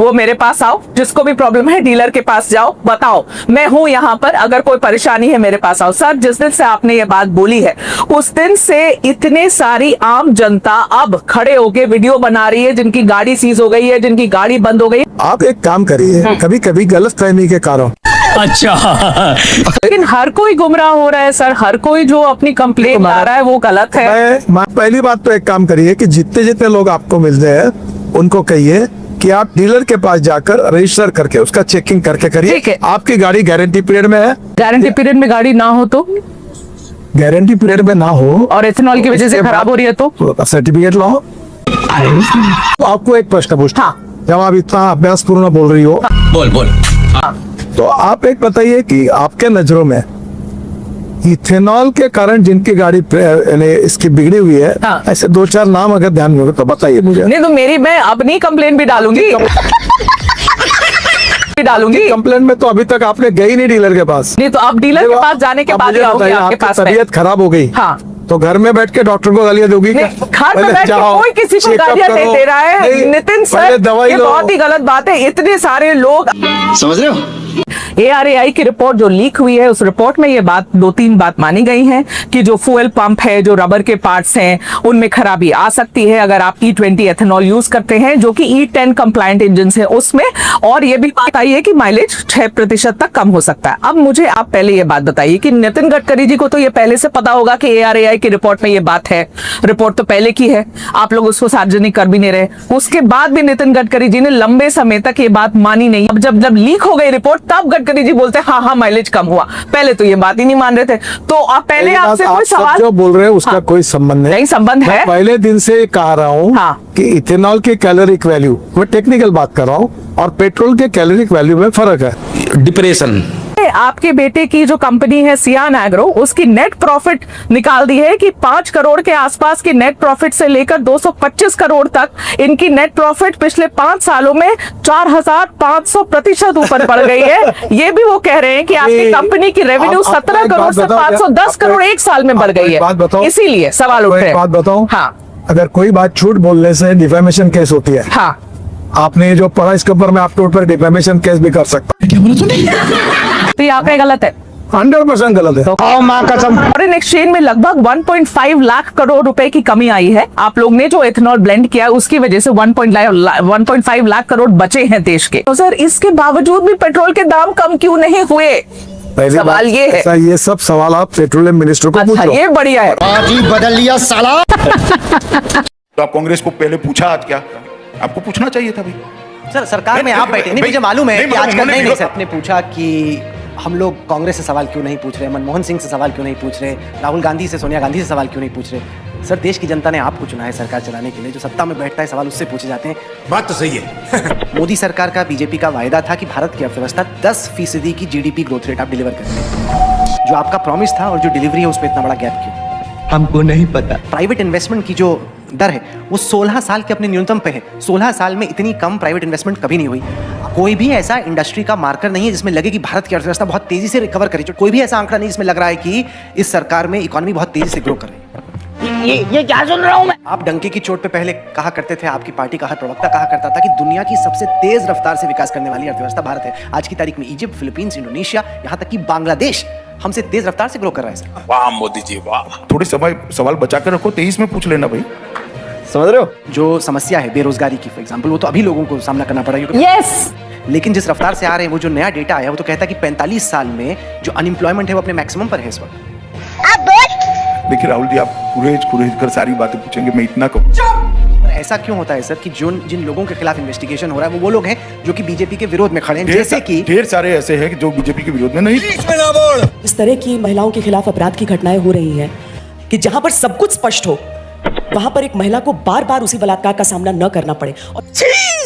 वो मेरे पास आओ, जिसको भी प्रॉब्लम है डीलर के पास जाओ, बताओ मैं हूं यहाँ पर, अगर कोई परेशानी है मेरे पास आओ। सर जिस दिन से आपने ये बात बोली है उस दिन से इतने सारी आम जनता अब खड़े होके वीडियो बना रही है, जिनकी गाड़ी सीज हो गई है, जिनकी गाड़ी बंद हो गई। आप एक काम करिए, कभी कभी गलतफहमी के कारण। अच्छा लेकिन हर कोई गुमराह हो रहा है सर, हर कोई जो अपनी कंप्लेंट ला रहा है वो गलत है। पहली बात तो एक काम करिए कि जितने जितने लोग आपको मिलते हैं उनको कहिए कि आप डीलर के पास जाकर रजिस्टर करके उसका चेकिंग करके करिए। आपकी गाड़ी गारंटी पीरियड में है। गारंटी पीरियड में गाड़ी ना हो तो, गारंटी पीरियड में ना हो और इथेनॉल की वजह से खराब हो रही है तो सर्टिफिकेट लाओ। तो आपको एक प्रश्न पूछता, जब आप इतना अभ्यास पूर्ण बोल रही हो, बोल तो आप एक बताइए कि आपके नजरों में इथेनॉल के कारण जिनकी गाड़ी इसकी बिगड़ी हुई है, ऐसे 2-4 नाम अगर ध्यान में हो तो बताइए मुझे। नहीं तो मेरी, मैं अपनी कंप्लेंट भी डालूंगी। कंप्लेंट में तो अभी तक आपने गई नहीं डीलर के पास। नहीं तो अब डीलर के पास जाने के बाद आपके पास तबीयत खराब हो गई, हाँ, तो घर में बैठ के डॉक्टर को गालियां दोगी? घर में बैठ के कोई किसी को गालियां नहीं दे रहा है नितिन सर, ये बहुत ही गलत बात है। इतने सारे लोग, समझ रहे हो, ARAI की रिपोर्ट जो लीक हुई है उस रिपोर्ट में ये बात 2-3 बात मानी गई है कि जो फ्यूल पंप है, जो रबर के पार्ट्स हैं, उनमें खराबी आ सकती है अगर आप E20 एथेनॉल यूज करते हैं, जो कि E10 कंप्लायंट इंजन है उसमें। और ये भी बात आई है कि माइलेज 6% तक कम हो सकता है। अब मुझे आप पहले ये बात बताइए कि नितिन गडकरी जी को तो ये पहले से पता होगा कि ARAI की रिपोर्ट में ये बात है, रिपोर्ट तो पहले की है, आप लोग उसको सार्वजनिक कर भी नहीं रहे। उसके बाद भी नितिन गडकरी जी ने लंबे समय तक ये बात मानी नहीं। अब जब लीक हो गई रिपोर्ट तब गडकरी जी बोलते हैं हाँ माइलेज कम हुआ, पहले तो ये बात ही नहीं मान रहे थे। तो आप पहले आपसे कोई सवाल जो बोल रहे हैं उसका कोई संबंध नहीं संबंध है। पहले दिन से कह रहा हूँ कि इथेनॉल की कैलोरिक वैल्यू, मैं टेक्निकल बात कर रहा हूँ, और पेट्रोल के कैलोरिक वैल्यू में फर्क है। डिप्रेशन आपके बेटे की जो कंपनी है सियान एग्रो, उसकी नेट प्रॉफिट निकाल दी है कि 5 करोड़ के आसपास की नेट प्रॉफिट से लेकर 225 करोड़ तक इनकी नेट प्रॉफिट पिछले 5 सालों में 4500% ऊपर बढ़ गई है। ये भी वो कह रहे हैं कि आपकी कंपनी की रेवेन्यू 17 करोड़ से 510 करोड़ एक साल में बढ़ गई है। इसीलिए सवाल उठ रहे हैं। बात बताओ, हाँ, अगर कोई बात झूठ बोलने से डिफेमेशन केस होती है, हाँ, आपने जो पढ़ा इसके ऊपर में आपके ऊपर डिफेमेशन केस भी कर सकता। क्या बोला तूने? तो ये आपका गलत है, 100% गलत है। फॉरेन एक्सचेंज में लगभग 1.5 लाख करोड़ रुपए की कमी आई है। आप लोग ने जो एथेनॉल ब्लेंड किया उसकी वजह से 1.5 लाख करोड़ बचे हैं देश के। तो सर इसके बावजूद भी पेट्रोल के दाम कम क्यों नहीं हुए? सवाल ये है। ये सब सवाल आप पेट्रोलियम मिनिस्टर को पूछो। ये बढ़िया है, आज ही बदल लिया साला। तो आप कांग्रेस को पहले पूछा, आज क्या आपको पूछना चाहिए था भाई? सर सरकार में आप बैठे नहीं, मुझे मालूम है कि आजकल नहीं सर, आपने पूछा कि हम लोग कांग्रेस से सवाल क्यों नहीं पूछ रहे, मनमोहन सिंह से सवाल क्यों नहीं पूछ रहे, राहुल गांधी से, सोनिया गांधी से सवाल क्यों नहीं पूछ रहे। सर देश की जनता ने आपको चुना है सरकार चलाने के लिए, जो सत्ता में बैठता है सवाल उससे पूछे जाते हैं। बात तो सही है। मोदी सरकार का, बीजेपी का वायदा था कि भारत की अर्थव्यवस्था 10% की GDP ग्रोथ रेट आप डिलीवर करेंगे। जो आपका प्रॉमिस था और जो डिलीवरी है उसमें इतना बड़ा गैप क्यों? हमको नहीं पता। प्राइवेट इन्वेस्टमेंट की जो दर है वो 16 साल के अपने न्यूनतम पे है। 16 साल में इतनी कम प्राइवेट इन्वेस्टमेंट कभी नहीं हुई। कोई भी ऐसा इंडस्ट्री का मार्कर नहीं है जिसमें लगे कि भारत की अर्थव्यवस्था बहुत तेजी से रिकवर करी। कोई भी ऐसा आंकड़ा नहीं जिसमें लग रहा है कि इस सरकार में इकोनॉमी बहुत तेजी से ग्रो कर रही है। ये क्या सुन रहा हूं मैं? आप डंके की चोट पे पहले कहा करते थे, आपकी पार्टी का हर प्रवक्ता कहा करता था कि दुनिया की सबसे तेज रफ्तार से विकास करने वाली अर्थव्यवस्था भारत है। आज की तारीख में इजिप्ट, फिलीपींस, इंडोनेशिया, यहाँ तक कि बांग्लादेश हमसे तेज रफ्तार से ग्रो कर रहा है सर। वाह मोदी जी वाह, थोड़ी सवाल बचा कर रखो, 23 में पूछ लेना भाई। समझ रहे हो? जो समस्या है बेरोजगारी की फॉर एग्जांपल, वो तो अभी लोगों को सामना करना पड़ा है। यस, लेकिन जिस रफ्तार से आ रहे हैं, वो जो नया डेटा आया वो तो कहता है कि 45 साल में जो अनएम्प्लॉयमेंट है वो अपने मैक्सिमम पर है इस वक्त। देखिए राहुल जी, आप कुरेज कर सारी बातें पूछेंगे, मैं इतना कहूँ। ऐसा क्यों होता है सर कि जिन लोगों के खिलाफ इन्वेस्टिगेशन हो रहा है वो लोग हैं जो कि बीजेपी के विरोध में खड़े हैं, जैसे कि ढेर सारे ऐसे हैं जो बीजेपी के विरोध में नहीं। इस तरह की महिलाओं के खिलाफ अपराध की घटनाएं हो रही हैं कि जहां पर सब कुछ स्पष्ट हो वहां पर एक महिला को बार बार उसी बलात्कार का सामना न करना पड़े।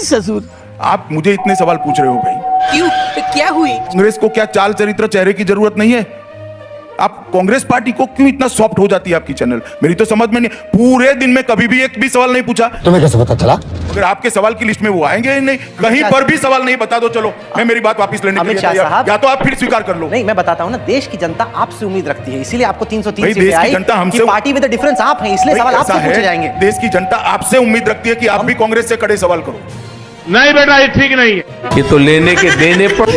ससुर, आप मुझे इतने सवाल पूछ रहे हो भाई? क्यों? क्या हुई? कांग्रेस को क्या चाल चरित्र चेहरे की जरूरत नहीं है? आप कांग्रेस पार्टी को क्यों इतना सॉफ्ट हो जाती है आपकी चैनल? मेरी तो समझ में नहीं, पूरे दिन में कभी भी एक भी सवाल नहीं पूछा। तुम्हें कैसे पता चला? अगर आपके सवाल की लिस्ट में वो आएंगे ही नहीं, कहीं पर भी सवाल नहीं, बता दो, चलो मैं मेरी बात वापस लेने के लिए तैयार, या तो आप फिर स्वीकार कर लो। नहीं, मैं बताता हूं ना, देश की जनता आपसे उम्मीद रखती है, इसीलिए आपको 303 देश की जनता हमसे, पार्टी विद द डिफरेंस आप हैं, इसलिए सवाल आपसे पूछे जाएंगे। देश की जनता आपसे उम्मीद रखती है कि आप भी कांग्रेस से कड़े सवाल करो। नहीं बेटा ये ठीक नहीं है। ये तो लेने के देने पर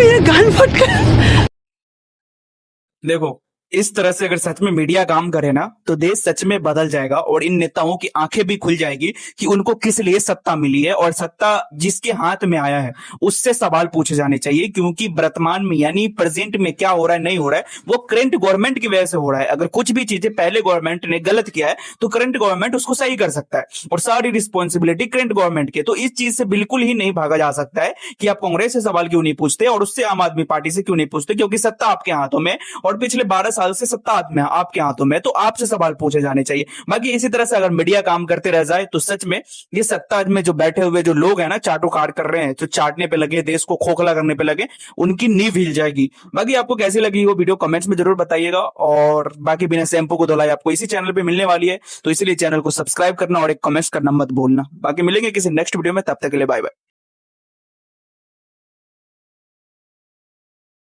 देखो, इस तरह से अगर सच में मीडिया काम करे ना तो देश सच में बदल जाएगा और इन नेताओं की आंखें भी खुल जाएगी कि उनको किस लिए सत्ता मिली है और सत्ता जिसके हाथ में आया है उससे सवाल पूछे जाने चाहिए, क्योंकि वर्तमान में यानी प्रेजेंट में क्या हो रहा है नहीं हो रहा है वो करंट गवर्नमेंट की वजह से हो रहा है। अगर कुछ भी चीजें पहले गवर्नमेंट ने गलत किया है तो करंट गवर्नमेंट उसको सही कर सकता है और सारी रिस्पॉन्सिबिलिटी करंट गवर्नमेंट की। तो इस चीज से बिल्कुल ही नहीं भागा जा सकता है कि आप कांग्रेस से सवाल क्यों नहीं पूछते और उससे आम आदमी पार्टी से क्यों नहीं पूछते, क्योंकि सत्ता आपके हाथों में और पिछले 12 साल से सत्ता आपके हाथों में, तो आपसे सवाल पूछे जाने चाहिए। बाकी इसी तरह से अगर मीडिया काम करते रह जाए तो सच में ये सत्ता में जो बैठे हुए जो लोग हैं ना चाटोकार कर रहे हैं, जो चाटने पे लगे, देश को खोखला करने पे लगे, उनकी नींव हिल जाएगी। बाकी आपको कैसी लगी वो वीडियो कमेंट्स में जरूर बताइएगा और बाकी बिना शैम्पू को धुलाई आपको इसी चैनल पे मिलने वाली है, तो इसीलिए चैनल को सब्सक्राइब करना और एक कमेंट्स करना मत भूलना। बाकी मिलेंगे किसी नेक्स्ट वीडियो में, तब तक के लिए बाय बाय।